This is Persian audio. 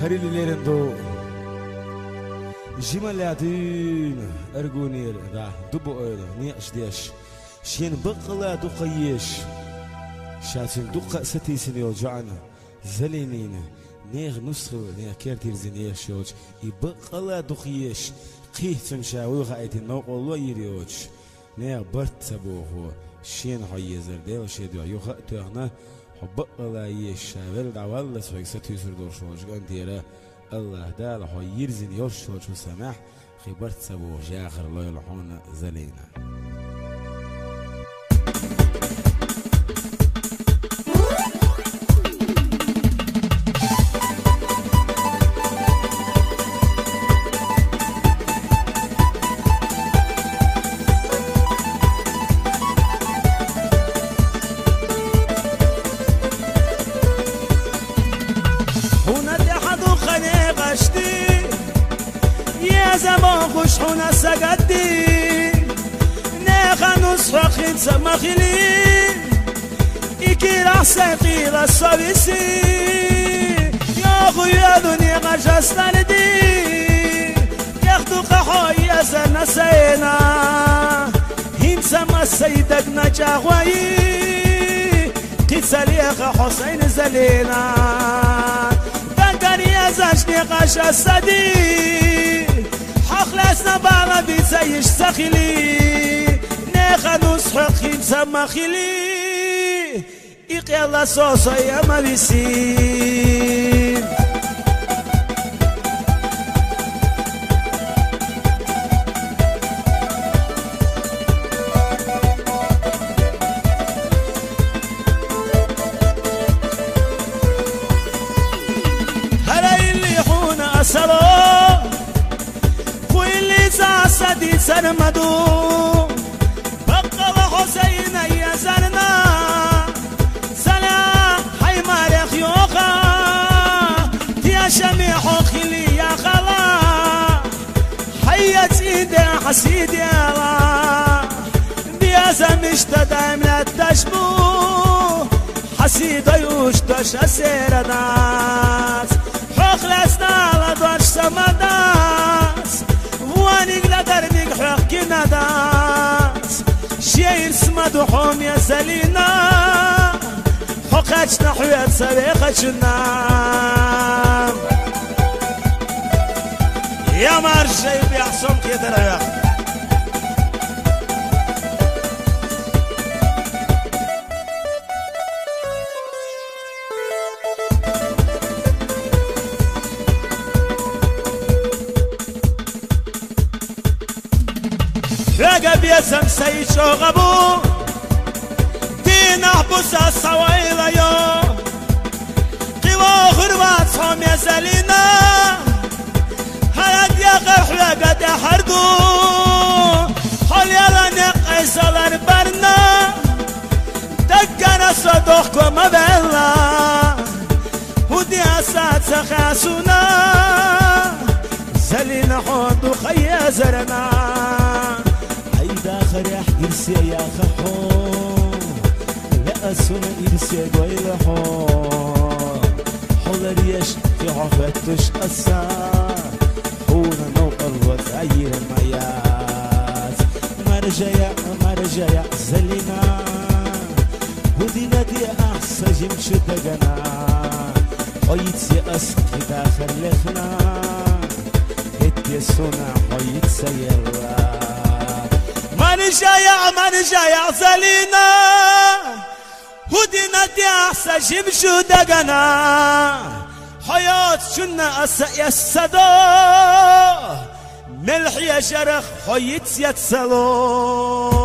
هريلي دو جمالاتين أرجونير دا دبو نيش ديش شين بقلا دقيش شاتين دق ستيسن يوجعنا زلينين نيغ نسخو نيغ كيرتير زنيغ شوج يبقلا دقيش قيه تمشاوي غايتين موقع يريوج نيغ برت سبوه شين حيزر ديل شيدو يوخا تغنا حبقلا يشاول دعوال سويك ستيسر دور شوج قنديرا الله دال هو يرزن يرشوج وسماح خبرت سبوه جاخر الله يلحون زلينا زمان خوش خونه سگدی نخ نصح خیل سمخیلی ایکی رحسه قیل سویسی یا خویا دنیا قشستن دی یختو قحایی ازن سینا هین سم سیدک نجاوی قید سلیخ حسین زلینا دنگری ازش قشستدی خلصنا بعض بيسيش سخيلي نخنوس حقين سمخيلي إقي الله صوصا يا ما بيسين هلا اللي يحون أسرار سدي سرمدو بقى حسين يا زرنا سلام حي مارخ يوخا يا شميح خلي يا خلا حي سيدي حسيد يا الله بيازا مشتدى من التشبو حسيد يوشتش أسير ناس حخلصنا لدوش سمداس وانيق لدرنيق حقي نداس شير سمدو حوم يا سلينا حقاش نحوية سريقشنا يا مرشي بيحصم كده يا رقب يسم سيشو غبو دين احبس الصوائل يوم قوى خروات صوم يزالينا هلد يقرح لقد حردو حل يلا نقيس الاربرنا دقنا صدوخكم مبلا ودي اسات سخاسونا زالينا حوضو خيا زرنا داخل يحجرسي يا خحون لا أسونا إرسي قويل حون حول ريش في عفتش أسار حونا نوقر وتغير الميات مرجع زلنا ودينا دي أحسى جمش دقنا حيت أسقي داخل لخنا هدي السنة حيت سيرا مرجع زلينا ودينا دي أحسى جمشو دقنا حيات شنا أسا يسدو ملح يا جرخ حيت يتسلو